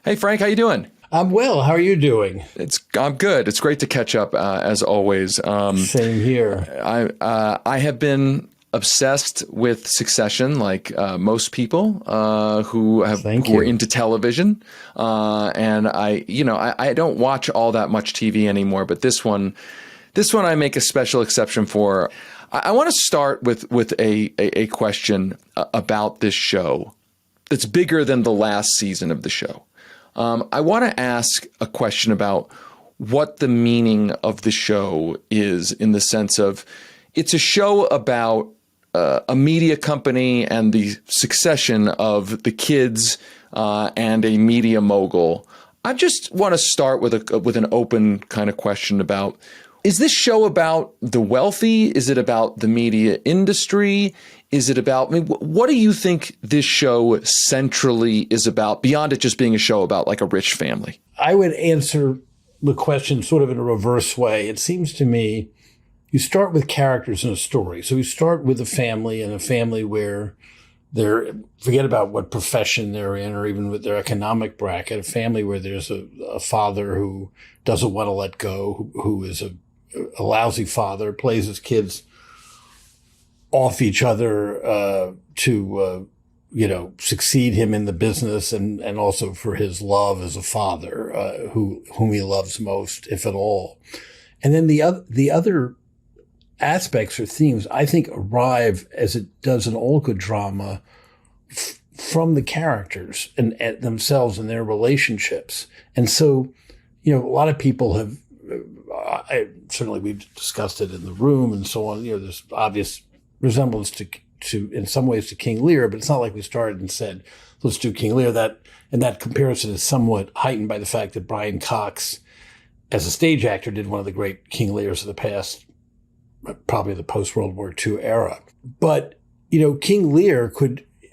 Hey, Frank, how you doing? I'm well. How are you doing? I'm good. It's great to catch up as always. Same here. I have been obsessed with Succession, like most people who are into television. And I don't watch all that much TV anymore, but this one I make a special exception for. I want to start with a question about this show that's bigger than the last season of the show. I want to ask a question about what the meaning of the show is, in the sense of it's a show about a media company and the succession of the kids and a media mogul. I just want to start with an open kind of question about, is this show about the wealthy? Is it about the media industry? Is it about, what do you think this show centrally is about, beyond it just being a show about like a rich family? I would answer the question sort of in a reverse way. It seems to me you start with characters in a story. So you start with a family, and a family where forget about what profession they're in or even with their economic bracket, a family where there's a father who doesn't want to let go, who is a lousy father, plays his kids off each other to succeed him in the business, and also for his love as a father, whom he loves most, if at all. And then the other aspects or themes, I think, arrive, as it does in all good drama, from the characters and themselves and their relationships. And so, a lot of people have, certainly we've discussed it in the room and so on, there's obvious resemblance to in some ways to King Lear, but it's not like we started and said, let's do King Lear. That comparison is somewhat heightened by the fact that Brian Cox, as a stage actor, did one of the great King Lears of the past, probably the post-World War II era. But, King Lear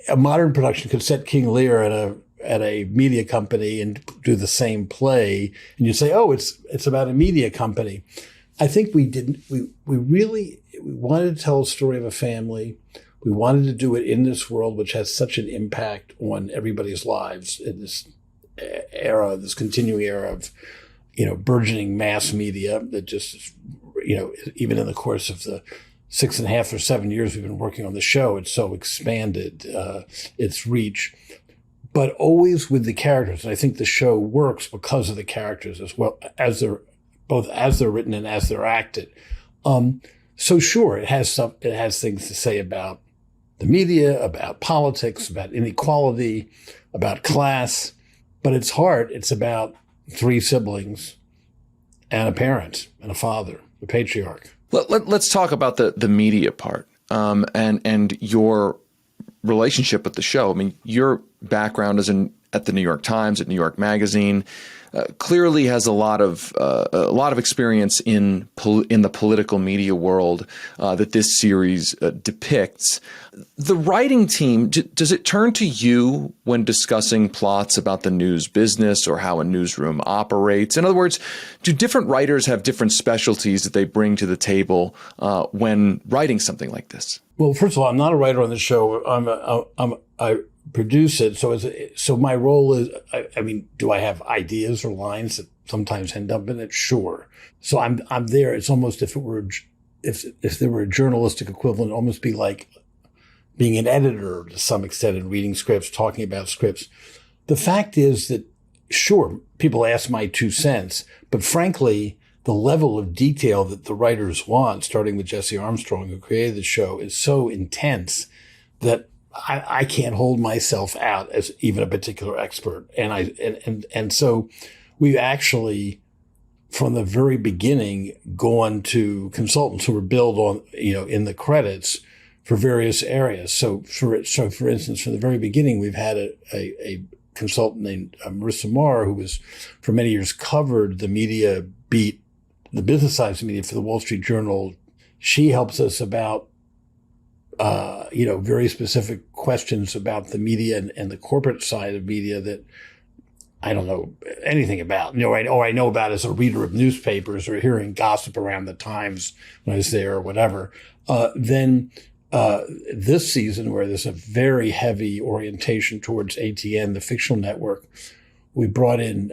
a modern production could set King Lear at a media company and do the same play, and you say, oh, it's about a media company. I think we wanted to tell a story of a family. We wanted to do it in this world, which has such an impact on everybody's lives in this era, this continuing era of, burgeoning mass media that just, even in the course of the 6.5 or 7 years we've been working on the show, it's so expanded its reach, but always with the characters. And I think the show works because of the characters as well as they're written and as they're acted. So sure, it has things to say about the media, about politics, about inequality, about class, but its heart, it's about 3 siblings and a parent and a father, the patriarch. Let's talk about the media part and your relationship with the show. I mean, your background is at the New York Times, at New York Magazine. Clearly has a lot of experience in the political media world that this series depicts. The writing team, does it turn to you when discussing plots about the news business or how a newsroom operates? In other words, do different writers have different specialties that they bring to the table when writing something like this? Well, first of all, I'm not a writer on the show. I produce it. So my role is, do I have ideas or lines that sometimes end up in it? Sure. So I'm there. It's almost if there were a journalistic equivalent, it'd almost be like being an editor to some extent and reading scripts, talking about scripts. The fact is that, sure, people ask my 2 cents, but frankly, the level of detail that the writers want, starting with Jesse Armstrong, who created the show, is so intense that I can't hold myself out as even a particular expert. And so we've actually, from the very beginning, gone to consultants who were billed on, in the credits for various areas. So for instance, from the very beginning, we've had a consultant named Marissa Marr, who was for many years covered the media beat, the business side of the media for the Wall Street Journal. She helps us about very specific questions about the media and the corporate side of media that I don't know anything about. I know about as a reader of newspapers or hearing gossip around the Times when I was there or whatever. Then this season, where there's a very heavy orientation towards ATN, the fictional network, we brought in,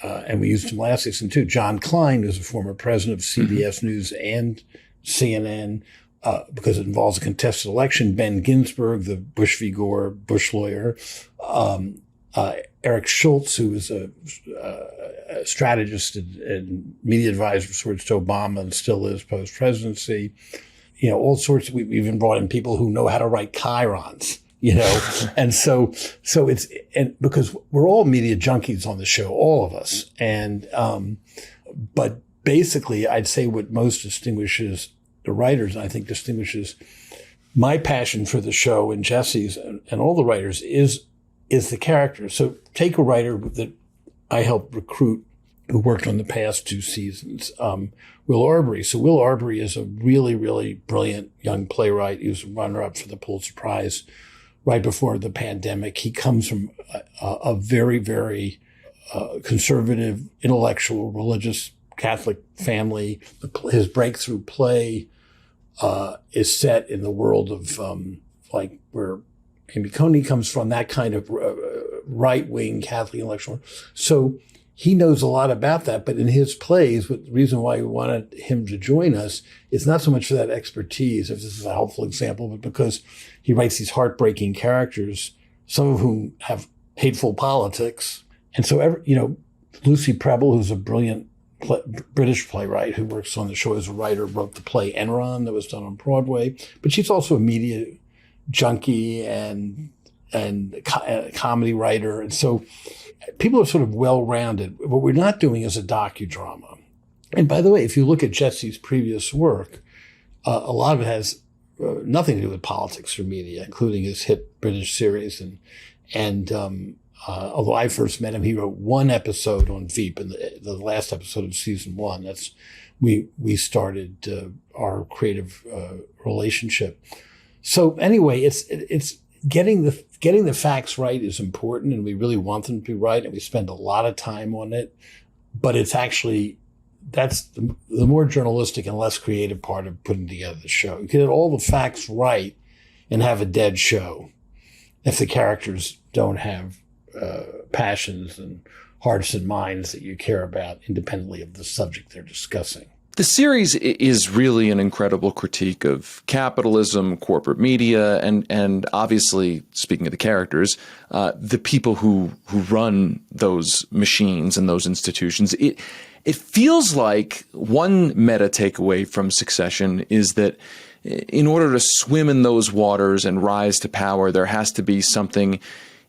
and we used him last season too, John Klein, who's a former president of CBS News and CNN, because it involves a contested election. Ben Ginsberg, the Bush v. Gore Bush lawyer. Eric Schultz, who was a strategist and media advisor towards Obama and still is post-presidency. All sorts. We've even brought in people who know how to write chyrons, and so it's, and because we're all media junkies on the show, all of us. And, but basically I'd say what most distinguishes the writers, and I think distinguishes my passion for the show and Jesse's and all the writers is the characters. So take a writer that I helped recruit who worked on the past 2 seasons, Will Arbery. So Will Arbery is a really, really brilliant young playwright. He was a runner-up for the Pulitzer Prize right before the pandemic. He comes from a very, very conservative, intellectual, religious Catholic family. His breakthrough play is set in the world of where Amy Coney comes from, that kind of right-wing Catholic intellectual. So he knows a lot about that, but in his plays, the reason why we wanted him to join us is not so much for that expertise, if this is a helpful example, but because he writes these heartbreaking characters, some of whom have hateful politics. And so, Lucy Prebble, who's a brilliant British playwright who works on the show as a writer, wrote the play Enron that was done on Broadway, but she's also a media junkie and a comedy writer. And so people are sort of well-rounded. What we're not doing is a docudrama. And by the way, if you look at Jesse's previous work, a lot of it has nothing to do with politics or media, including his hit British series. And although I first met him, he wrote 1 episode on Veep, in the last episode of season 1. That's we started our creative relationship. So anyway, it's getting the facts right is important, and we really want them to be right, and we spend a lot of time on it. But it's actually, that's the more journalistic and less creative part of putting together the show. You get all the facts right and have a dead show if the characters don't have passions and hearts and minds that you care about independently of the subject they're discussing. The series is really an incredible critique of capitalism, corporate media, and obviously, speaking of the characters, the people who run those machines and those institutions. It feels like one meta takeaway from Succession is that in order to swim in those waters and rise to power, there has to be something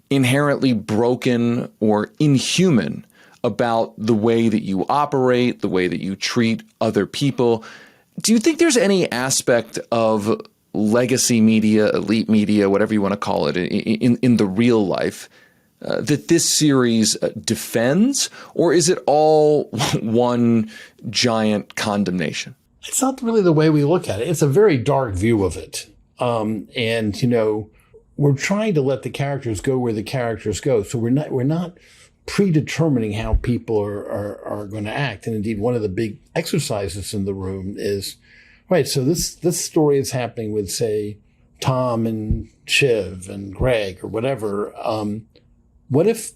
inherently broken or inhuman about the way that you operate, the way that you treat other people. Do you think there's any aspect of legacy media, elite media, whatever you want to call it, in the real life that this series defends, or is it all one giant condemnation? It's not really the way we look at it. It's a very dark view of it. We're trying to let the characters go where the characters go. So we're not predetermining how people are going to act. And indeed, one of the big exercises in the room is, right, so this story is happening with, say, Tom and Shiv and Greg or whatever. What if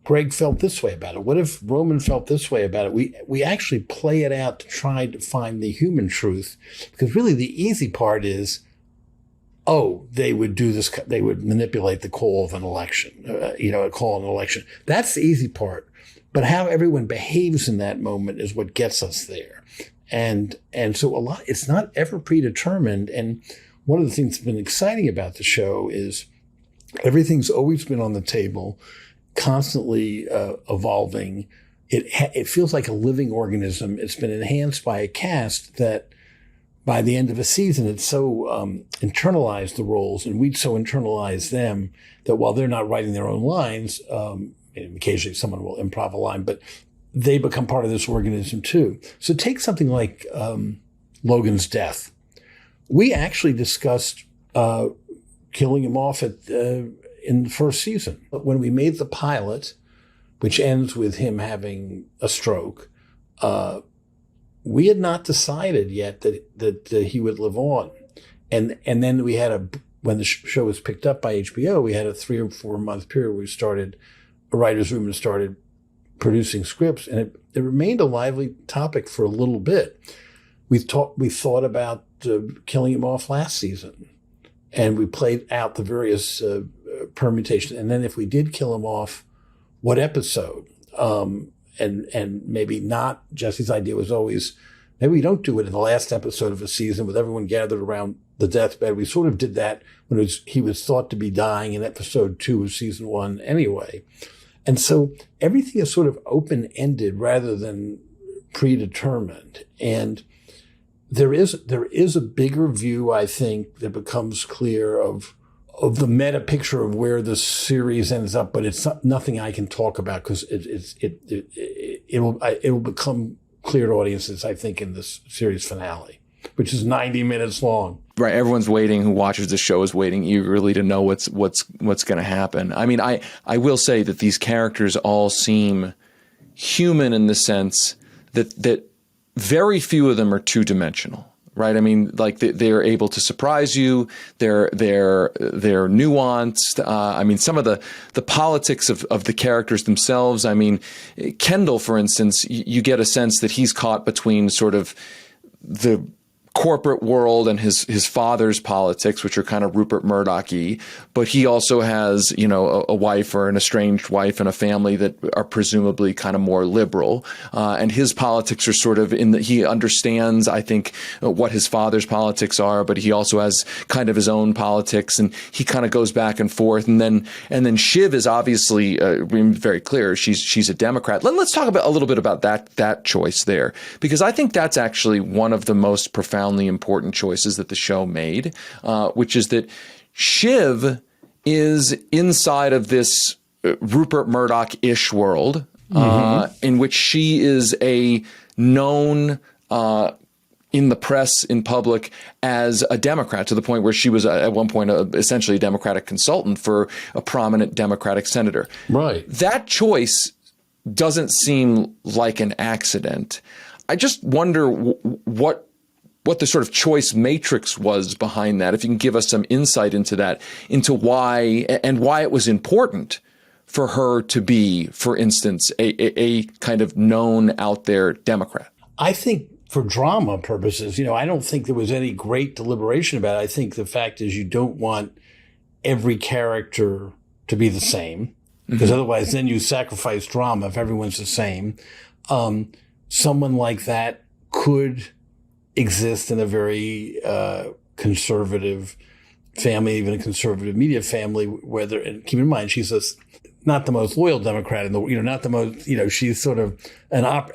Greg felt this way about it? What if Roman felt this way about it? We actually play it out to try to find the human truth, because really the easy part is, they would do this. They would manipulate the call of an election, a call of an election. That's the easy part. But how everyone behaves in that moment is what gets us there. And so it's not ever predetermined. And one of the things that's been exciting about the show is everything's always been on the table, constantly evolving. It feels like a living organism. It's been enhanced by a cast that by the end of a season, it's so internalized the roles, and we'd so internalize them that while they're not writing their own lines, occasionally someone will improv a line, but they become part of this organism too. So take something like Logan's death. We actually discussed killing him off in the first season. But when we made the pilot, which ends with him having a stroke, we had not decided yet that he would live on. And then we had when the show was picked up by HBO, we had a 3 or 4 month period where we started a writer's room and started producing scripts, and it remained a lively topic for a little bit. We thought about killing him off last season, and we played out the various permutations. And then if we did kill him off, what episode? And maybe not. Jesse's idea was always, maybe we don't do it in the last episode of a season with everyone gathered around the deathbed. We sort of did that when he was thought to be dying in episode 2 of season 1 anyway. And so everything is sort of open-ended rather than predetermined. And there is a bigger view, I think, that becomes clear of the meta picture of where the series ends up, but it's nothing I can talk about because it will become clear to audiences, I think, in this series finale, which is 90 minutes long. Right. Everyone's waiting. Who watches the show is waiting eagerly to know what's going to happen. I mean, I will say that these characters all seem human in the sense that very few of them are two-dimensional. Right. I mean, like they're able to surprise you. They're nuanced. I mean, some of the politics of the characters themselves. I mean, Kendall, for instance, you get a sense that he's caught between sort of the corporate world and his father's politics, which are kind of Rupert Murdoch-y, but he also has, a wife or an estranged wife and a family that are presumably kind of more liberal. And his politics are sort of he understands, I think, what his father's politics are, but he also has kind of his own politics, and he kind of goes back and forth. And then Shiv is obviously very clear. She's a Democrat. Let's talk a little bit about that choice there, because I think that's actually one of the most profoundly important choices that the show made, which is that Shiv is inside of this Rupert Murdoch-ish world, in which she is a known in the press, in public, as a Democrat, to the point where she was at one point essentially a Democratic consultant for a prominent Democratic senator. Right. That choice doesn't seem like an accident. I just wonder what the sort of choice matrix was behind that. If you can give us some insight into that, into why it was important for her to be, for instance, a kind of known out there Democrat. I think for drama purposes, I don't think there was any great deliberation about it. I think the fact is you don't want every character to be the same, because otherwise then you sacrifice drama if everyone's the same. Someone like that could exist in a very conservative family, even a conservative media family, and keep in mind, she's not the most loyal Democrat in the, not the most, she's sort of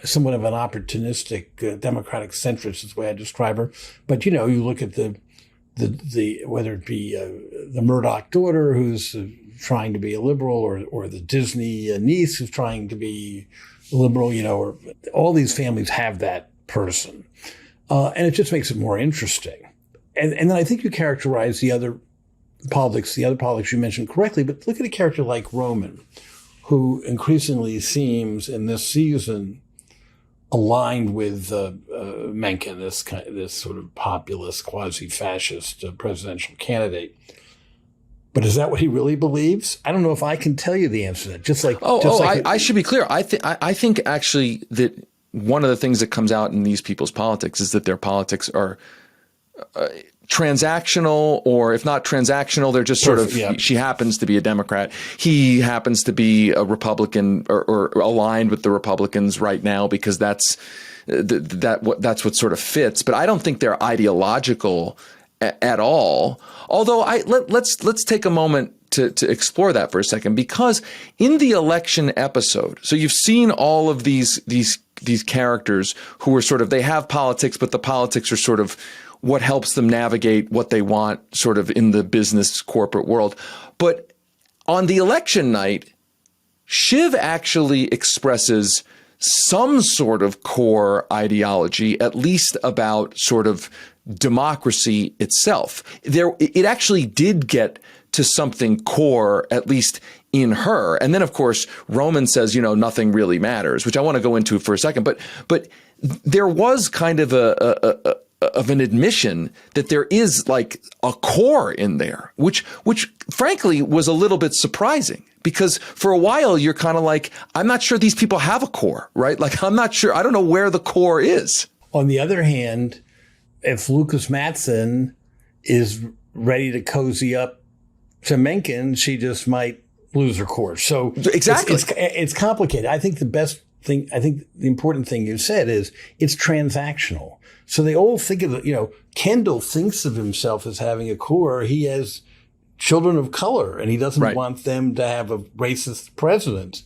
somewhat of an opportunistic Democratic centrist is the way I describe her. But, you look at the whether it be the Murdoch daughter who's trying to be a liberal, or the Disney niece who's trying to be liberal, or all these families have that person. And it just makes it more interesting. And then I think you characterize the other politics you mentioned correctly, but look at a character like Roman, who increasingly seems in this season aligned with Menken, this sort of populist, quasi-fascist presidential candidate. But is that what he really believes? I don't know if I can tell you the answer to that. I should be clear. I think actually that one of the things that comes out in these people's politics is that their politics are transactional, or if not transactional, they're just sort of, she happens to be a Democrat. He happens to be a Republican or aligned with the Republicans right now because that's what sort of fits. But I don't think they're ideological at all. Although let's take a moment to explore that for a second, because in the election episode, so you've seen all of these characters who are sort of, they have politics, but the politics are sort of what helps them navigate what they want sort of in the business corporate world. But on the election night, Shiv actually expresses some sort of core ideology, at least about sort of democracy itself. It actually did get to something core, at least in her. And then, of course, Roman says, nothing really matters, which I want to go into for a second. But there was kind of of an admission that there is like a core in there, which frankly was a little bit surprising, because for a while you're kind of like, I'm not sure these people have a core, right? Like, I'm not sure. I don't know where the core is. On the other hand, if Lucas Matson is ready to cozy up to Menken, she just might lose her course. So exactly, it's complicated. I think the important thing you said is it's transactional. So they all think of it, Kendall thinks of himself as having a core. He has children of color, and he doesn't want them to have a racist president.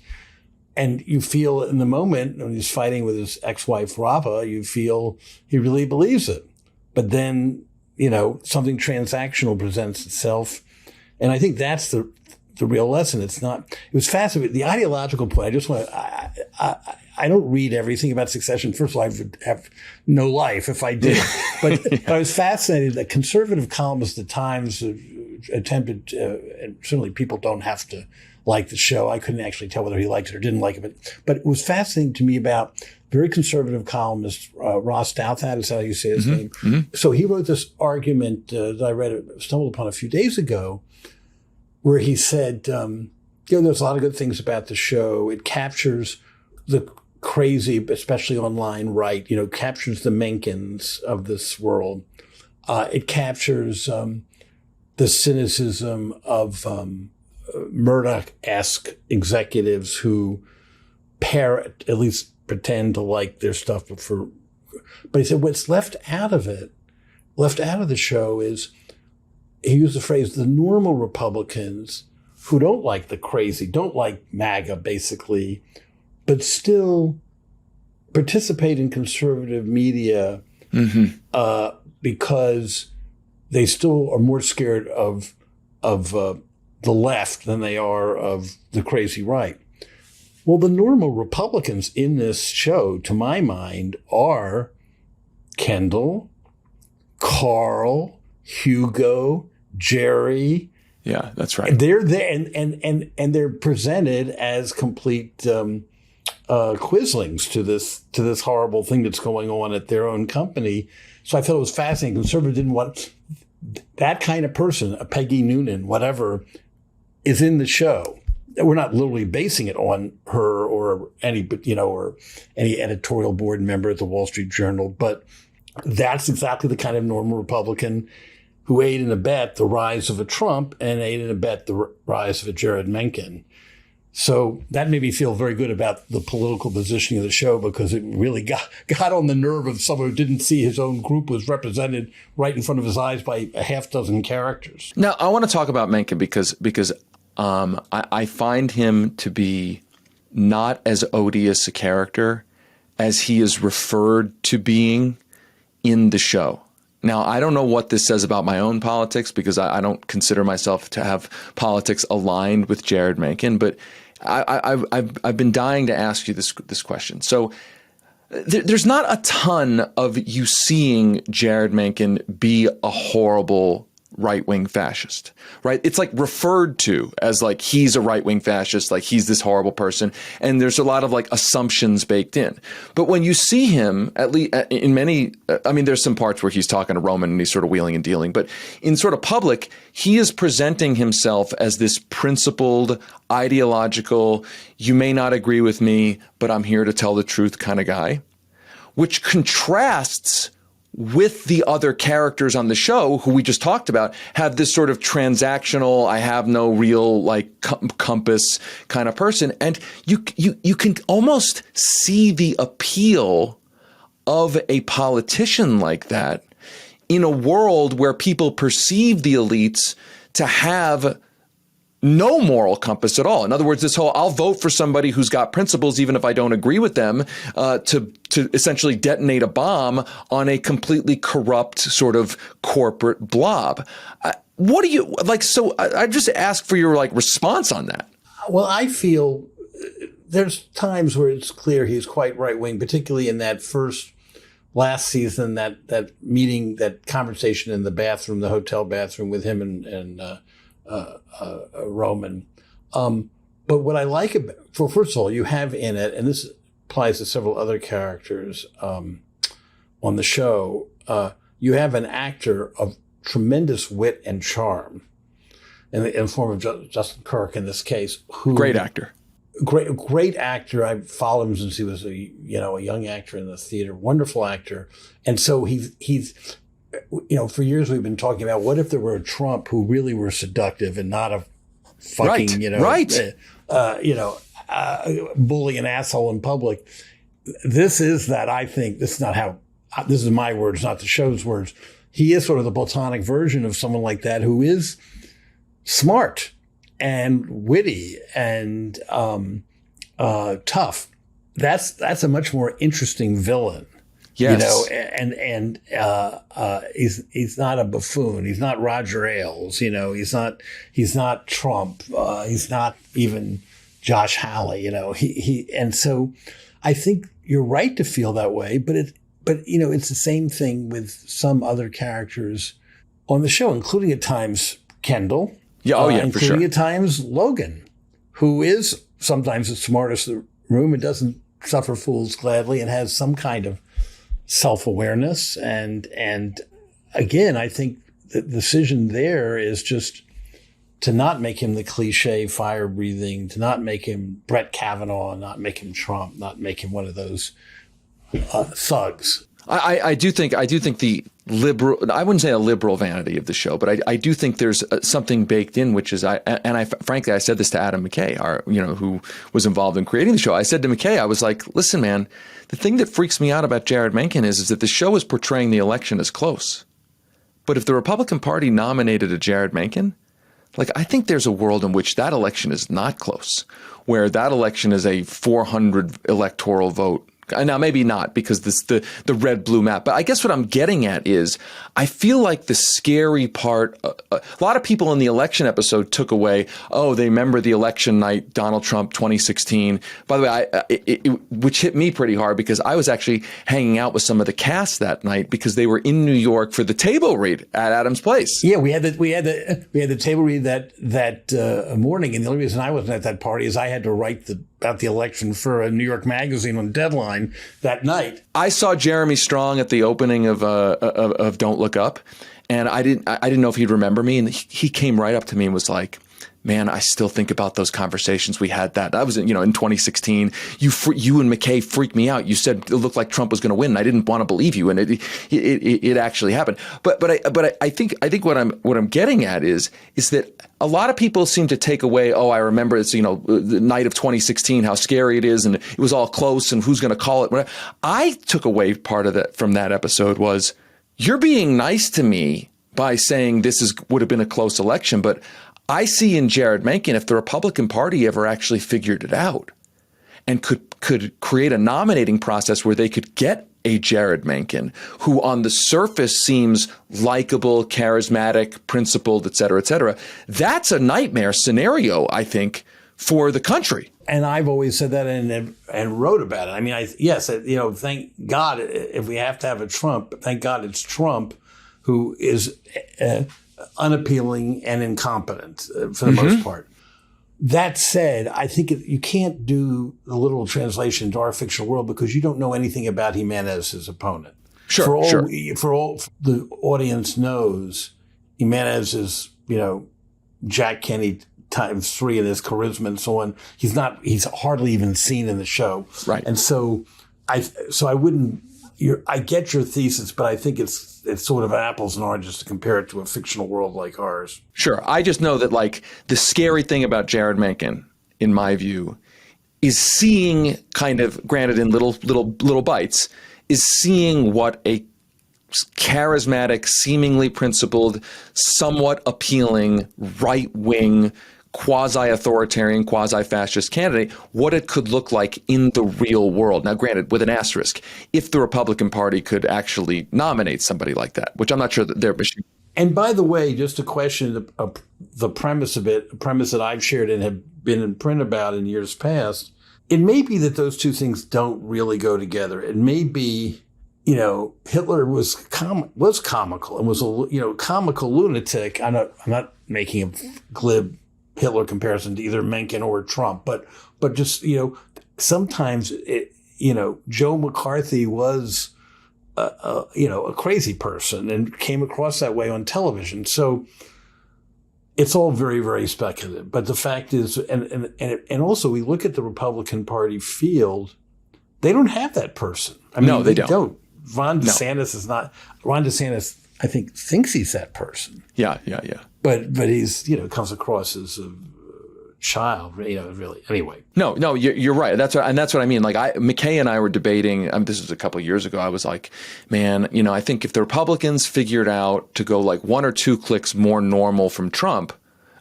And you feel in the moment when he's fighting with his ex-wife, Rava, you feel he really believes it. But then, something transactional presents itself. And I think that's the real lesson. It was fascinating. The ideological point, I just want to, I don't read everything about Succession. First of all, I would have no life if I did. But I was fascinated that conservative columnists at times attempted, and certainly people don't have to like the show. I couldn't actually tell whether he liked it or didn't like it. But it was fascinating to me about very conservative columnist Ross Douthat, is how you say his name. Mm-hmm. So he wrote this argument that I stumbled upon a few days ago, where he said, there's a lot of good things about the show. It captures the crazy, especially online right, captures the Menkens of this world. It captures the cynicism of Murdoch-esque executives who parrot, at least pretend to like their stuff, but he said what's left out of the show is, he used the phrase, the normal Republicans who don't like the crazy, don't like MAGA basically, but still participate in conservative media because they still are more scared of the left than they are of the crazy right. Well, the normal Republicans in this show, to my mind, are Kendall, Carl, Hugo, Jerry. Yeah, that's right. They're there, and they're presented as complete quislings to this horrible thing that's going on at their own company. So I thought it was fascinating. Conservatives didn't want that kind of person, a Peggy Noonan, whatever, is in the show. We're not literally basing it on her or any editorial board member at the Wall Street Journal, but that's exactly the kind of normal Republican who aid and abet the rise of a Trump and aid and abet the rise of a Jeryd Mencken. So that made me feel very good about the political positioning of the show, because it really got on the nerve of someone who didn't see his own group was represented right in front of his eyes by a half dozen characters. Now, I want to talk about Mencken because I find him to be not as odious a character as he is referred to being in the show. Now, I don't know what this says about my own politics, because I don't consider myself to have politics aligned with Jeryd Mencken, but I've been dying to ask you this question. So there's not a ton of you seeing Jeryd Mencken be a horrible right-wing fascist, right? It's like referred to as like he's a right-wing fascist, like he's this horrible person. And there's a lot of like assumptions baked in. But when you see him, at least in many, there's some parts where he's talking to Roman and he's sort of wheeling and dealing, but in sort of public, he is presenting himself as this principled, ideological, you may not agree with me, but I'm here to tell the truth kind of guy, which contrasts with the other characters on the show who we just talked about, have this sort of transactional, I have no real like compass kind of person. And you can almost see the appeal of a politician like that in a world where people perceive the elites to have no moral compass at all. In other words, this whole I'll vote for somebody who's got principles even if I don't agree with them, to essentially detonate a bomb on a completely corrupt sort of corporate blob. What do you like? So I just ask for your like response on that. Well, I feel there's times where it's clear he's quite right wing, particularly in that last season, that meeting, that conversation in the bathroom, the hotel bathroom with him and Roman. But what I like about, first of all, you have in it, and this applies to several other characters on the show, you have an actor of tremendous wit and charm in the form of Justin Kirk in this case, who great actor. Great actor. I've followed him since he was a young actor in the theater. Wonderful actor. And so he's for years we've been talking about what if there were a Trump who really were seductive and not a fucking bully and asshole in public. This is that. I think this is not how. This is my words, not the show's words. He is sort of the platonic version of someone like that who is smart and witty and tough. That's a much more interesting villain. Yes. And he's not a buffoon. He's not Roger Ailes. He's not Trump. He's not even Josh Hawley. And so I think you're right to feel that way, but it's the same thing with some other characters on the show, including at times Kendall. Yeah, for sure. Including at times Logan, who is sometimes the smartest in the room and doesn't suffer fools gladly and has some kind of self-awareness. And again, I think the decision there is just to not make him the cliche fire-breathing, to not make him Brett Kavanaugh, not make him Trump, not make him one of those thugs. I do think the liberal, I wouldn't say a liberal vanity of the show, but I do think there's something baked in, which is frankly, I said this to Adam McKay, who was involved in creating the show. I said to McKay, I was like, listen, man, the thing that freaks me out about Jeryd Mencken is that the show is portraying the election as close. But if the Republican Party nominated a Jeryd Mencken, I think there's a world in which that election is not close, where that election is a 400 electoral vote. Now, maybe not because the red-blue map. But I guess what I'm getting at is I feel like the scary part, a lot of people in the election episode took away, they remember the election night, Donald Trump 2016. By the way, which hit me pretty hard because I was actually hanging out with some of the cast that night because they were in New York for the table read at Adam's place. Yeah, we had the table read that morning. And the only reason I wasn't at that party is I had to write about the election for a New York magazine on deadline that night. I saw Jeremy Strong at the opening of Don't Look Up, and I didn't know if he'd remember me, and he came right up to me and was like, man, I still think about those conversations we had that was in 2016. You and McKay freaked me out. You said it looked like Trump was going to win, and I didn't want to believe you, and it actually happened. But I think what I'm getting at is that a lot of people seem to take away, I remember it's the night of 2016, how scary it is, and it was all close, and who's going to call it. I took away part of that from that episode was you're being nice to me by saying this would have been a close election, but I see in Jeryd Mencken, if the Republican Party ever actually figured it out and could create a nominating process where they could get a Jeryd Mencken, who on the surface seems likable, charismatic, principled, et cetera, that's a nightmare scenario, I think, for the country. And I've always said that and wrote about it. I mean, thank God if we have to have a Trump, thank God it's Trump who is unappealing and incompetent for the most part. That said, I think you can't do the literal translation into our fictional world because you don't know anything about Jimenez, his opponent. Sure, for all the audience knows, Jimenez is, Jack Kenney times 3 in his charisma and so on. He's hardly even seen in the show. Right. And so I wouldn't, I get your thesis, but I think it's sort of apples and oranges to compare it to a fictional world like ours. Sure. I just know that the scary thing about Jeryd Mencken, in my view, is seeing kind of, granted in little bites, is seeing what a charismatic, seemingly principled, somewhat appealing, right-wing, quasi-authoritarian, quasi-fascist candidate, what it could look like in the real world. Now, granted, with an asterisk, if the Republican Party could actually nominate somebody like that, which I'm not sure that they're... And by the way, just to question the premise of it, a premise that I've shared and have been in print about in years past, it may be that those two things don't really go together. It may be, Hitler was comical and was a comical lunatic. I'm not making a glib Hitler comparison to either Mencken or Trump, but just sometimes Joe McCarthy was a crazy person and came across that way on television. So it's all very, very speculative. But the fact is, and also we look at the Republican Party field, they don't have that person. I mean, no, they don't. Ron DeSantis is not. Ron DeSantis, I think, thinks he's that person. Yeah. But he's, comes across as a child, really. Anyway. No, you're right. That's what I mean. Like McKay and I were debating. This was a couple of years ago. I was like, man, I think if the Republicans figured out to go like 1 or 2 clicks more normal from Trump,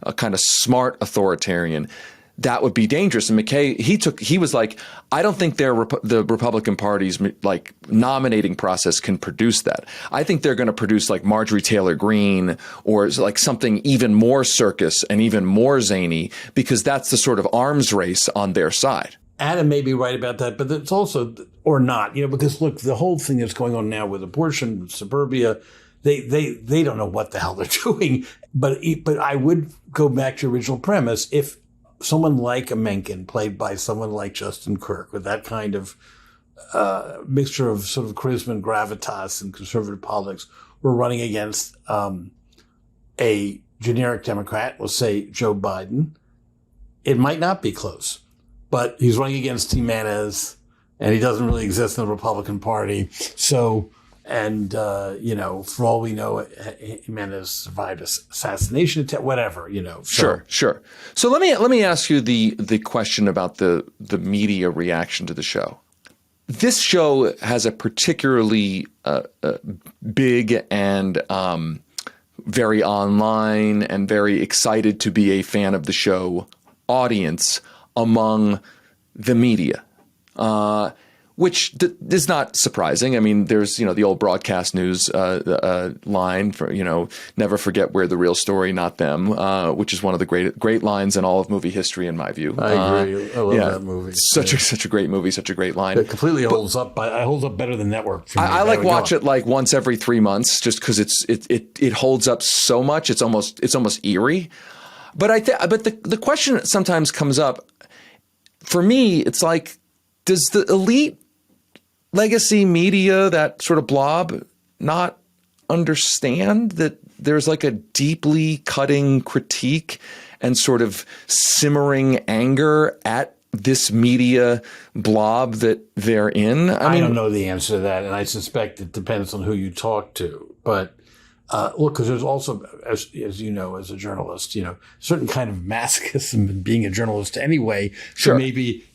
a kind of smart authoritarian, that would be dangerous. And McKay, he was like, I don't think the Republican Party's like nominating process can produce that. I think they're going to produce like Marjorie Taylor Greene or like something even more circus and even more zany, because that's the sort of arms race on their side. Adam may be right about that, but it's also, or not, because look, the whole thing that's going on now with abortion, with suburbia, they don't know what the hell they're doing. But I would go back to your original premise. If someone like a Menken, played by someone like Justin Kirk, with that kind of mixture of sort of charisma and gravitas and conservative politics, were running against a generic Democrat, we'll say Joe Biden, it might not be close. But he's running against Jimenez, and he doesn't really exist in the Republican Party. So, and, for all we know, Jimenez survived assassination attempt, whatever, So. Sure. So let me ask you the question about the media reaction to the show. This show has a particularly big and very online and very excited to be a fan of the show audience among the media. Which is not surprising. I mean, there's, the old broadcast news line for, never forget we're the real story, not them, which is one of the great lines in all of movie history, in my view. I agree. I love that movie. Such a great movie, such a great line. It completely holds up. It holds up better than Network. For me. I like watch it like once every 3 months, just because it holds up so much. It's almost eerie. But but the question sometimes comes up for me. It's like, does the elite legacy media, that sort of blob, not understand that there's like a deeply cutting critique and sort of simmering anger at this media blob that they're in? I don't know the answer to that, and I suspect it depends on who you talk to. But look, because there's also, as you know, as a journalist, certain kind of masochism in being a journalist anyway. Sure. So maybe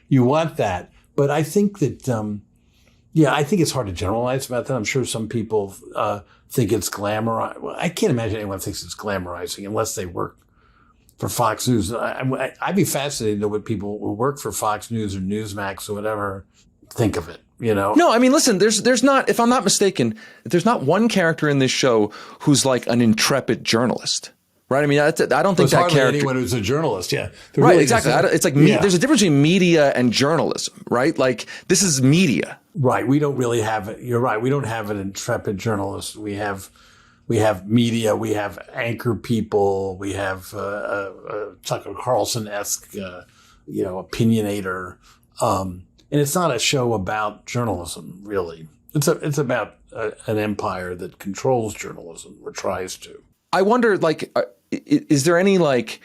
you want that. But I think that, I think it's hard to generalize about that. I'm sure some people think it's glamorizing. Well, I can't imagine anyone thinks it's glamorizing unless they work for Fox News. I'd be fascinated to know what people who work for Fox News or Newsmax or whatever think of it. No, I mean, listen, there's not, if I'm not mistaken, there's not one character in this show who's like an intrepid journalist. Right. I mean, I don't think that character. Anyone who's a journalist. Yeah. Right. Really exactly. It's like there's a difference between media and journalism. Right. Like this is media. Right. We don't really have it. You're right. We don't have an intrepid journalist. We have media. We have anchor people. We have Tucker Carlson-esque, opinionator. And it's not a show about journalism, really. It's about an empire that controls journalism or tries to. I wonder, like, is there any like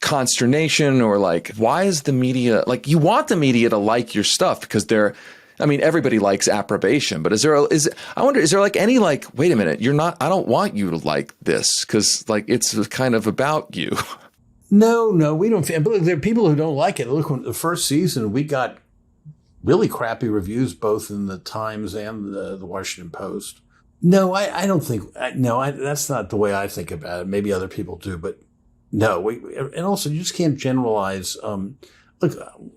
consternation or like, why is the media like, you want the media to like your stuff because everybody likes approbation, but is there like any like, wait a minute, I don't want you to like this because like it's kind of about you. No, we don't. But there are people who don't like it. Look, the first season we got really crappy reviews both in the Times and the Washington Post. No, I don't think. That's not the way I think about it. Maybe other people do, but no. And also, you just can't generalize. Look,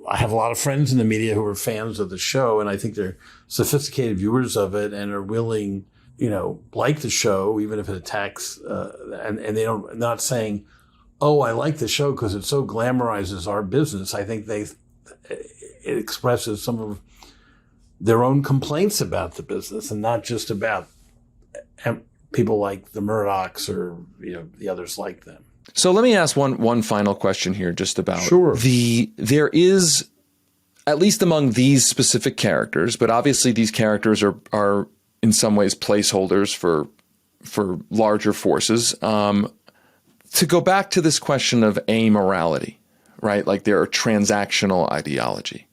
I have a lot of friends in the media who are fans of the show, and I think they're sophisticated viewers of it and are willing, like the show, even if it attacks. And they don't not saying, "Oh, I like the show because it so glamorizes our business." I think it expresses some of their own complaints about the business, and not just about people like the Murdochs or the others like them. So let me ask one final question here, just about there is, at least among these specific characters, but obviously these characters are in some ways placeholders for larger forces. to go back to this question of amorality, right? Like their transactional ideology.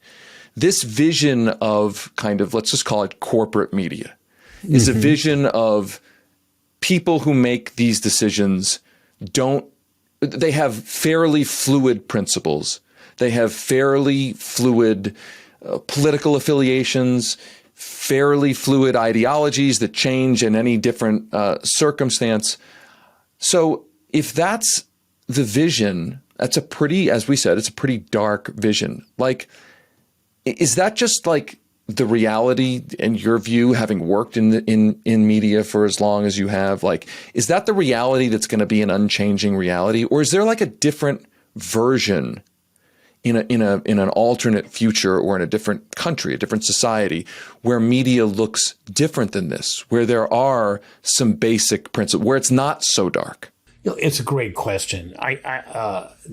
This vision of kind of, let's just call it corporate media, is a vision of people who make these decisions they have fairly fluid principles. They have fairly fluid political affiliations, fairly fluid ideologies that change in any different circumstance. So if that's the vision, that's a pretty, as we said, it's a pretty dark vision. Like, is that just like the reality in your view, having worked in media for as long as you have? Like, is that the reality that's going to be an unchanging reality? Or is there like a different version in an alternate future or in a different country, a different society, where media looks different than this, where there are some basic principles, where it's not so dark? It's a great question.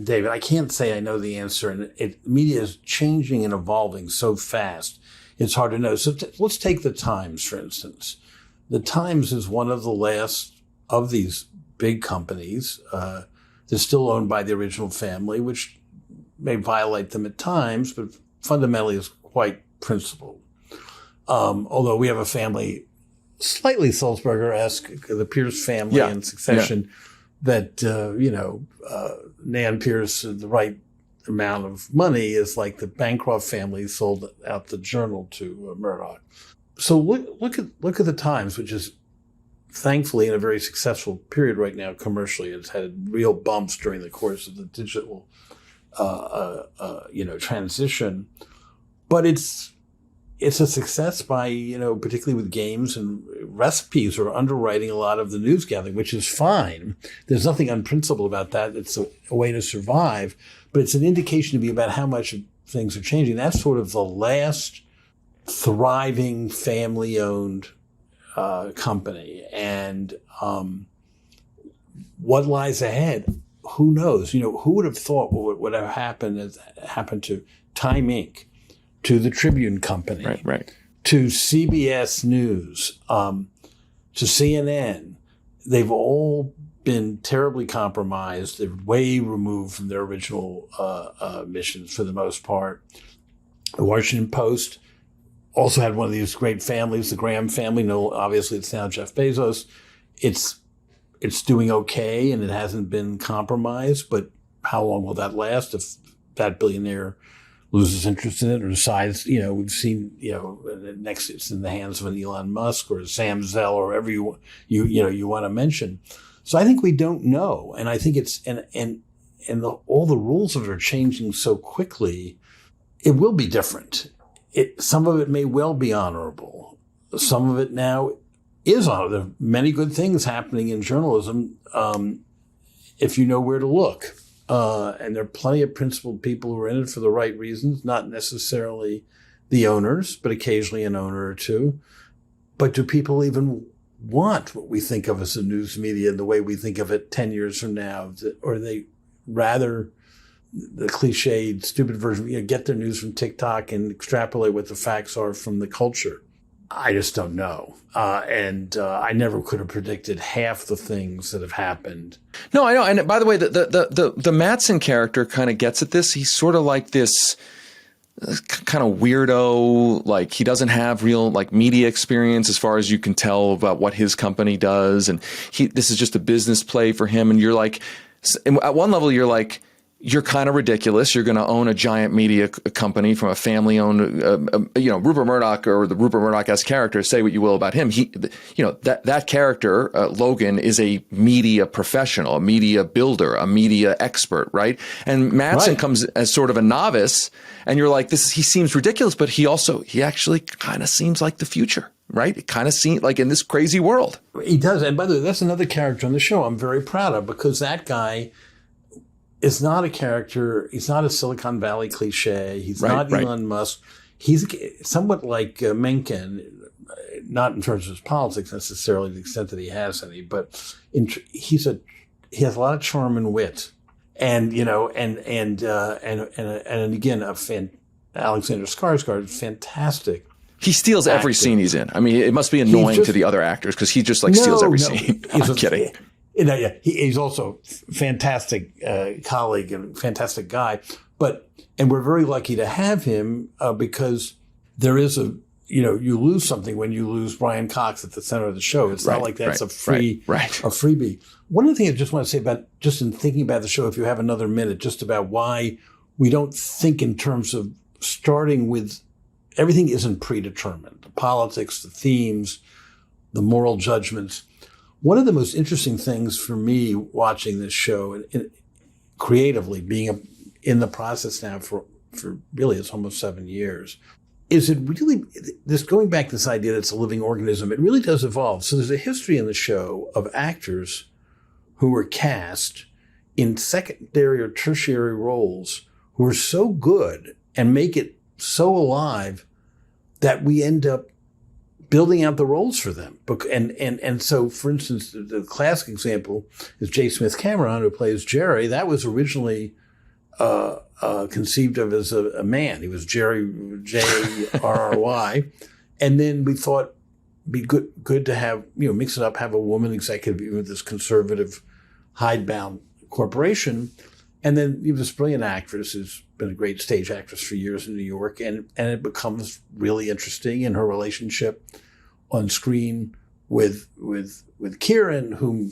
David, I can't say I know the answer. And media is changing and evolving so fast, it's hard to know. So let's take the Times, for instance. The Times is one of the last of these big companies that's still owned by the original family, which may violate them at times, but fundamentally is quite principled. Although we have a family slightly Sulzberger-esque, the Pierce family in succession, that, Nan Pierce, the right amount of money is like the Bancroft family sold out the Journal to Murdoch. So look at the Times, which is thankfully in a very successful period right now commercially. It's had real bumps during the course of the digital transition, but it's a success by, particularly with games and recipes or underwriting a lot of the news gathering, which is fine. There's nothing unprincipled about that. It's a way to survive, but it's an indication to me about how much things are changing. That's sort of the last thriving family-owned company. And what lies ahead? Who knows? Who would have thought what would have happened to Time Inc., to the Tribune Company, right. to CBS News, to CNN. They've all been terribly compromised. They're way removed from their original missions for the most part. The Washington Post also had one of these great families, the Graham family. No, obviously it's now Jeff Bezos. It's doing okay, and it hasn't been compromised, but how long will that last if that billionaire loses interest in it or decides, we've seen, next it's in the hands of an Elon Musk or Sam Zell or whoever you want to mention. So I think we don't know. And I think it's, all the rules of it are changing so quickly, it will be different. Some of it may well be honorable. Some of it now is honorable. There are many good things happening in journalism, if you know where to look. And there are plenty of principled people who are in it for the right reasons, not necessarily the owners, but occasionally an owner or two. But do people even want what we think of as the news media and the way we think of it 10 years from now? Or are they rather the cliched, stupid version, get their news from TikTok and extrapolate what the facts are from the culture? I just don't know. I never could have predicted half the things that have happened. No, I know. And by the way, the Mattson character kind of gets at this. He's sort of like this kind of weirdo, like he doesn't have real like media experience as far as you can tell about what his company does. And this is just a business play for him. And you're like, at one level, you're like, you're kind of ridiculous. You're going to own a giant media company from a family-owned, Rupert Murdoch or the Rupert Murdoch-esque character. Say what you will about him. That character, Logan, is a media professional, a media builder, a media expert, right? And Mattson comes as sort of a novice, and you're like, he seems ridiculous, but he actually kind of seems like the future, right? It kind of seems like in this crazy world. He does. And by the way, that's another character on the show I'm very proud of, because that guy is not a character. He's not a Silicon Valley cliche. He's not Elon Musk. He's somewhat like Menken, not in terms of his politics necessarily, to the extent that he has any, but he has a lot of charm and wit, and again, Alexander Skarsgård, fantastic. He steals every scene he's in. I mean, it must be annoying to the other actors because he just steals every scene. I'm kidding. He's also a fantastic colleague and fantastic guy. And we're very lucky to have him because there is you lose something when you lose Brian Cox at the center of the show. It's not like that's a freebie. One of the things I just want to say about, just in thinking about the show, if you have another minute, just about why we don't think in terms of starting with everything isn't predetermined. The politics, the themes, the moral judgments. One of the most interesting things for me watching this show, and creatively being in the process now for really it's almost 7 years, is it really, this going back to this idea that it's a living organism, it really does evolve. So there's a history in the show of actors who were cast in secondary or tertiary roles who are so good and make it so alive that we end up building out the roles for them. And so, for instance, the classic example is J. Smith Cameron, who plays Jerry. That was originally conceived of as a man. He was Jerry, J-R-R-Y. And then we thought it'd be good to have, mix it up, have a woman executive with this conservative, hidebound corporation. And then you have this brilliant actress who's been a great stage actress for years in New York. And it becomes really interesting in her relationship on screen with Kieran, whom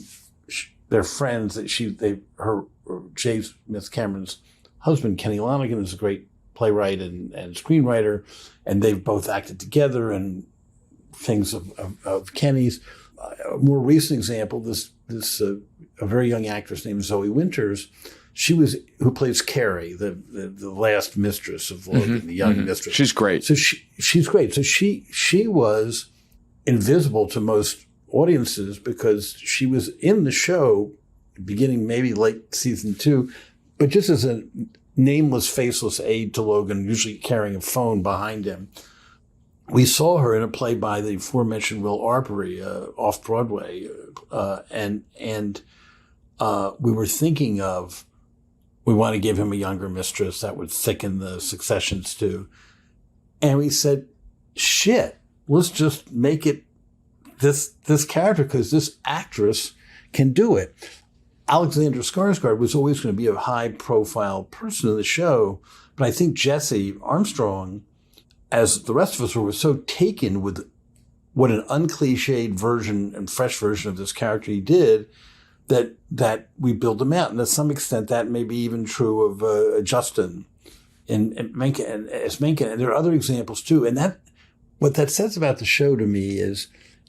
they're friends. J. Smith Cameron's husband, Kenny Lonergan, is a great playwright and screenwriter. And they've both acted together and things of Kenny's. A more recent example, a very young actress named Zoe Winters. Who plays Carrie, the last mistress of Logan, the young mistress. She's great. So she's great. So she was invisible to most audiences because she was in the show beginning maybe late season 2, but just as a nameless, faceless aide to Logan, usually carrying a phone behind him. We saw her in a play by the aforementioned Will Arbery off Broadway, and we were thinking of, we want to give him a younger mistress that would thicken the successions too. And we said, shit, let's just make it this character because this actress can do it. Alexander Skarsgård was always going to be a high-profile person in the show, but I think Jesse Armstrong, as the rest of us were so taken with what an uncliched version and fresh version of this character he did, that we build him out. And to some extent, that may be even true of Justin and Menken, as Menken. And there are other examples too. And what that says about the show to me is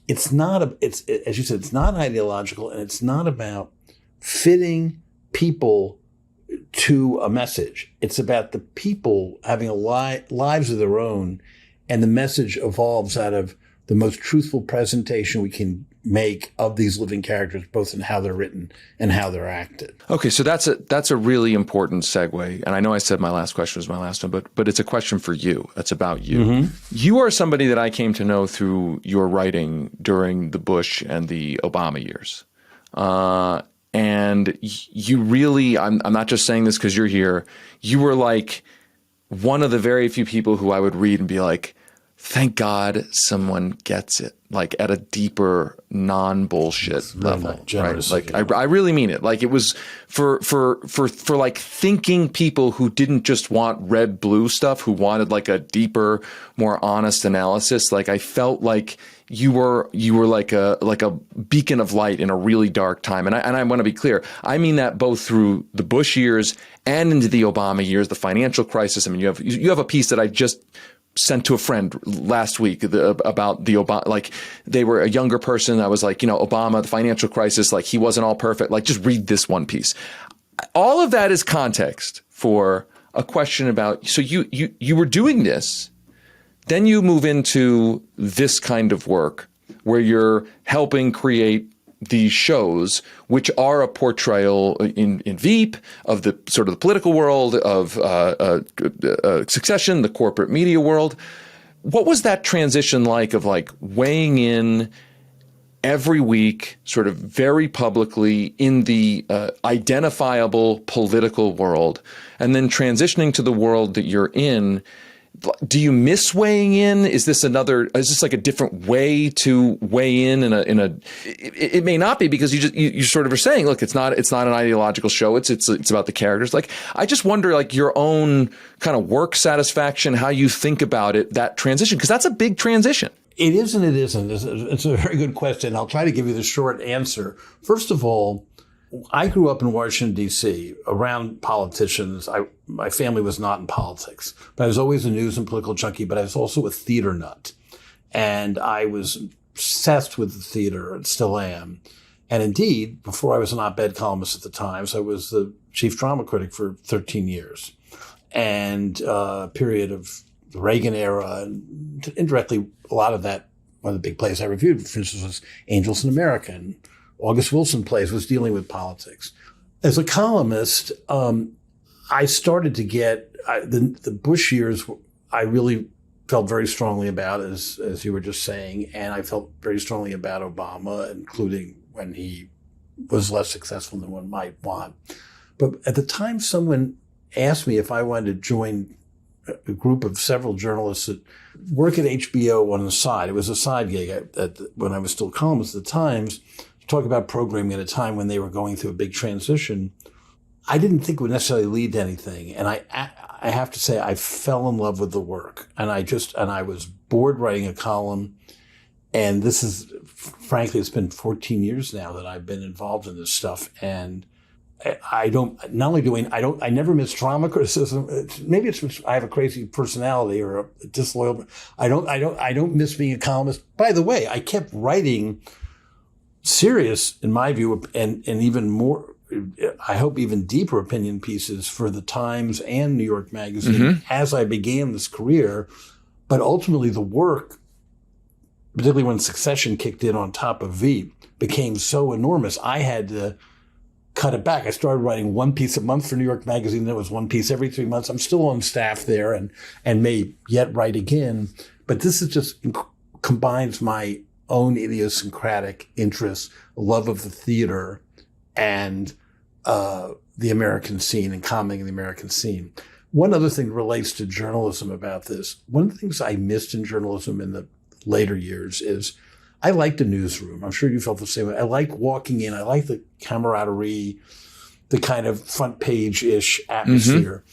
as you said, it's not ideological, and it's not about fitting people to a message. It's about the people having lives of their own, and the message evolves out of the most truthful presentation we can make of these living characters, both in how they're written and how they're acted. Okay, so that's a really important segue. And I know I said my last question was my last one, but it's a question for you. It's about you. Mm-hmm. You are somebody that I came to know through your writing during the Bush and the Obama years. And you really, I'm not just saying this because you're here, you were like one of the very few people who I would read and be like, thank God someone gets it, like at a deeper, non-bullshit level, right? Like I really mean it. Like it was for like thinking people who didn't just want red, blue stuff, who wanted like a deeper, more honest analysis. Like I felt like you were like a beacon of light in a really dark time. And I want to be clear. I mean that both through the Bush years and into the Obama years, the financial crisis. I mean, you have a piece that I just sent to a friend last week about the Obama, like they were a younger person. I was like, Obama, the financial crisis, like he wasn't all perfect. Like just read this one piece. All of that is context for a question about, so you were doing this, then you move into this kind of work where you're helping create these shows, which are a portrayal in Veep of the sort of the political world, of Succession, the corporate media world. What was that transition like of like weighing in every week, sort of very publicly in the identifiable political world, and then transitioning to the world that you're in do you miss weighing in? Is this like a different way to weigh in it may not be, because you sort of are saying, look, it's not an ideological show. It's about the characters. Like, I just wonder, like, your own kind of work satisfaction, how you think about it, that transition, because that's a big transition. It is and it isn't. It's a very good question. I'll try to give you the short answer. First of all, I grew up in Washington, D.C., around politicians. My family was not in politics, but I was always a news and political junkie, but I was also a theater nut. And I was obsessed with the theater, and still am. And indeed, before I was an op-ed columnist at the Times, I was the chief drama critic for 13 years. And a period of the Reagan era, and indirectly, a lot of that, one of the big plays I reviewed, for instance, was Angels in America, and August Wilson plays, was dealing with politics. As a columnist, I started to get the Bush years. I really felt very strongly about, as you were just saying, and I felt very strongly about Obama, including when he was less successful than one might want. But at the time, someone asked me if I wanted to join a group of several journalists that work at HBO on the side. It was a side gig when I was still columnist at the Times, to talk about programming at a time when they were going through a big transition. I didn't think it would necessarily lead to anything. And I have to say, I fell in love with the work. And I was bored writing a column. And this is, frankly, it's been 14 years now that I've been involved in this stuff. And I never miss drama criticism. Maybe it's I have a crazy personality or a disloyal. I don't miss being a columnist. By the way, I kept writing serious, in my view, and even more, I hope even deeper opinion pieces for the Times and New York Magazine as I began this career. But ultimately the work, particularly when Succession kicked in on top of V, became so enormous, I had to cut it back. I started writing one piece a month for New York Magazine. There was one piece every 3 months. I'm still on staff there and may yet write again. But this is just combines my own idiosyncratic interests, love of the theater, and the American scene and commenting on the American scene. One other thing relates to journalism about this. One of the things I missed in journalism in the later years is I like the newsroom. I'm sure you felt the same way. I like walking in. I like the camaraderie, the kind of front page-ish atmosphere.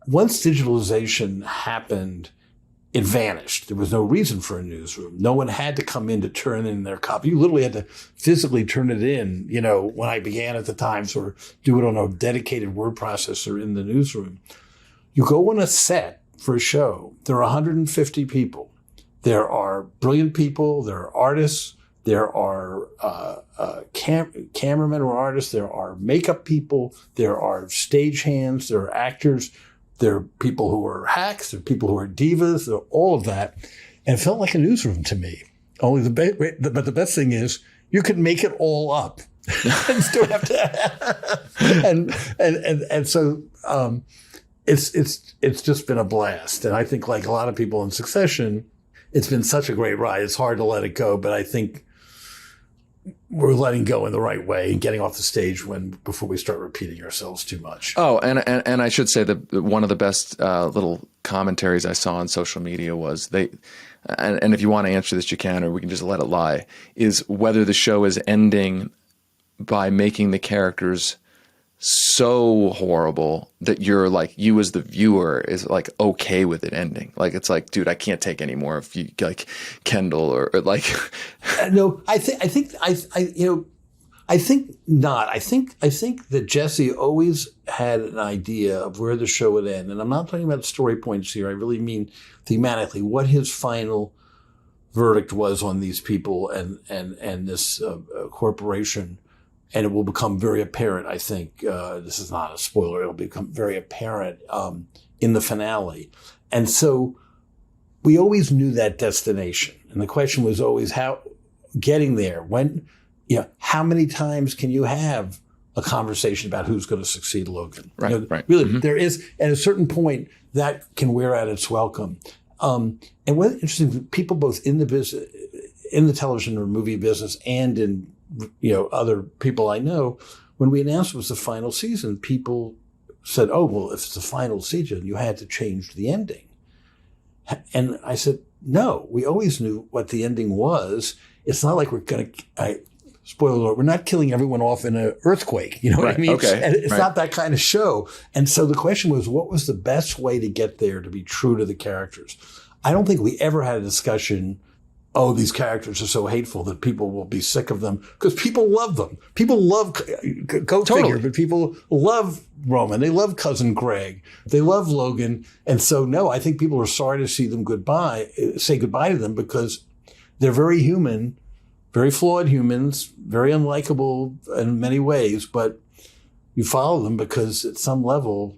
Once digitalization happened, it vanished. There was no reason for a newsroom. No one had to come in to turn in their copy. You literally had to physically turn it in, when I began at the Times, or do it on a dedicated word processor in the newsroom. You go on a set for a show. There are 150 people. There are brilliant people. There are artists. There are cameramen or artists. There are makeup people. There are stagehands. There are actors. There are people who are hacks. There are people who are divas. There are all of that. And it felt like a newsroom to me. But the best thing is you can make it all up and still have to. and so it's just been a blast. And I think, like a lot of people in Succession, it's been such a great ride. It's hard to let it go, but I think we're letting go in the right way and getting off the stage before we start repeating ourselves too much. Oh, and I should say that one of the best little commentaries I saw on social media was and if you want to answer this, you can, or we can just let it lie, is whether the show is ending by making the characters so horrible that you're like, you as the viewer is like okay with it ending. Like, it's like, dude, I can't take any more of you, like Kendall or like. No, I think not. I think that Jesse always had an idea of where the show would end. And I'm not talking about story points here. I really mean thematically what his final verdict was on these people and this corporation. And it will become very apparent, I think, this is not a spoiler, it'll become very apparent in the finale. And so we always knew that destination. And the question was always how getting there. How many times can you have a conversation about who's going to succeed Logan? Right, right. Really, there is, at a certain point, that can wear out its welcome. And what's interesting, people both in the business, in the television or movie business and in other people I know, when we announced it was the final season, people said, oh, well, if it's the final season, you had to change the ending. And I said, no, we always knew what the ending was. It's not like we're going to, spoiler alert, we're not killing everyone off in an earthquake. You know what I mean? Okay. And it's not that kind of show. And so the question was, what was the best way to get there to be true to the characters? I don't think we ever had a discussion, oh, these characters are so hateful that people will be sick of them, because people love them. People love figure, but people love Roman. They love Cousin Greg. They love Logan. And so, no, I think people are sorry to see them say goodbye to them, because they're very human, very flawed humans, very unlikable in many ways, but you follow them because at some level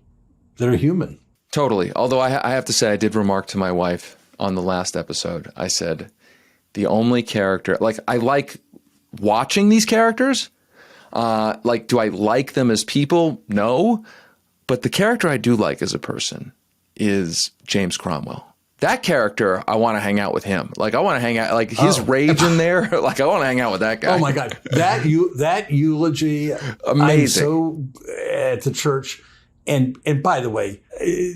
they're human. Totally. Although I have to say, I did remark to my wife on the last episode, I said, the only character, like, I like watching these characters. Like, do I like them as people? No. But the character I do like as a person is James Cromwell. That character, I want to hang out with him. Like, I want to hang out, like, his rage in there. Like, I want to hang out with that guy. Oh my God. That eulogy. Amazing. I'm so at the church. And by the way,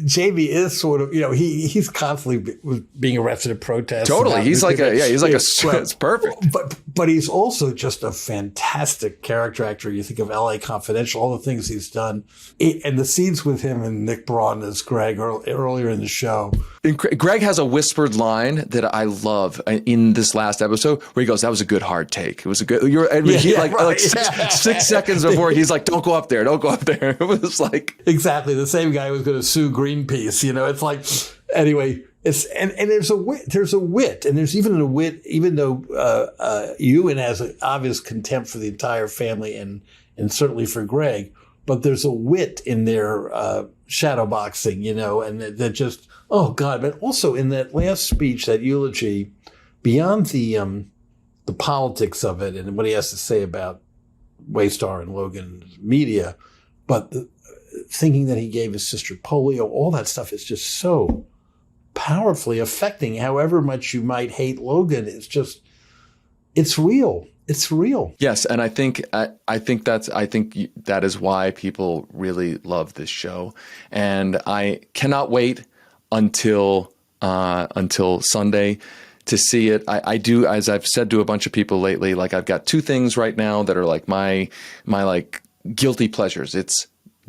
Jamie is sort of, he's constantly being arrested at protests. Totally. It's perfect. But he's also just a fantastic character actor. You think of LA Confidential, all the things he's done. And the scenes with him and Nick Braun as Greg earlier in the show. And Greg has a whispered line that I love in this last episode where he goes, "That was a good hard take. It was a good." 6 seconds before he's like, "Don't go up there. Don't go up there." It was like exactly the same guy who was going to sue Greenpeace. It's like anyway. It's and there's a wit. There's a wit, and there's even a wit. Even though Ewan has an obvious contempt for the entire family and certainly for Greg, but there's a wit in their shadow boxing, and that just. Oh God! But also in that last speech, that eulogy, beyond the politics of it and what he has to say about Waystar and Logan's media, but thinking that he gave his sister polio, all that stuff is just so powerfully affecting. However much you might hate Logan, it's real. It's real. Yes, and I think that is why people really love this show, and I cannot wait until Sunday to see it. I do, as I've said to a bunch of people lately, like, I've got two things right now that are like my like guilty pleasures. It's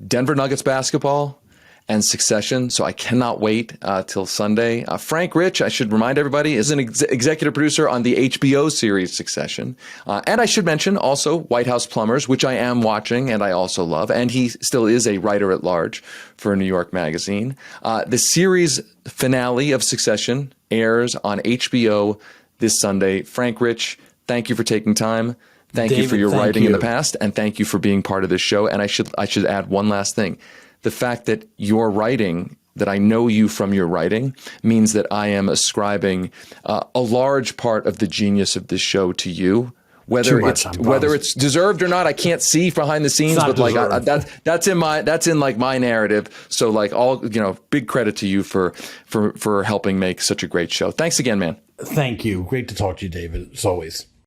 Denver Nuggets basketball and Succession. So I cannot wait till Sunday. Frank Rich, I should remind everybody, is an executive producer on the HBO series Succession. And I should mention also White House Plumbers, which I am watching and I also love. And he still is a writer at large for New York Magazine. The series finale of Succession airs on HBO this Sunday. Frank Rich, thank you for taking time. Thank you for your writing in the past. And thank you for being part of this show. And I should add one last thing. The fact that your writing, that I know you from your writing, means that I am ascribing a large part of the genius of this show to you. Whether it's deserved or not, I can't see behind the scenes, but like that's in my narrative. So like big credit to you for helping make such a great show. Thanks again, man. Thank you. Great to talk to you, David, as always.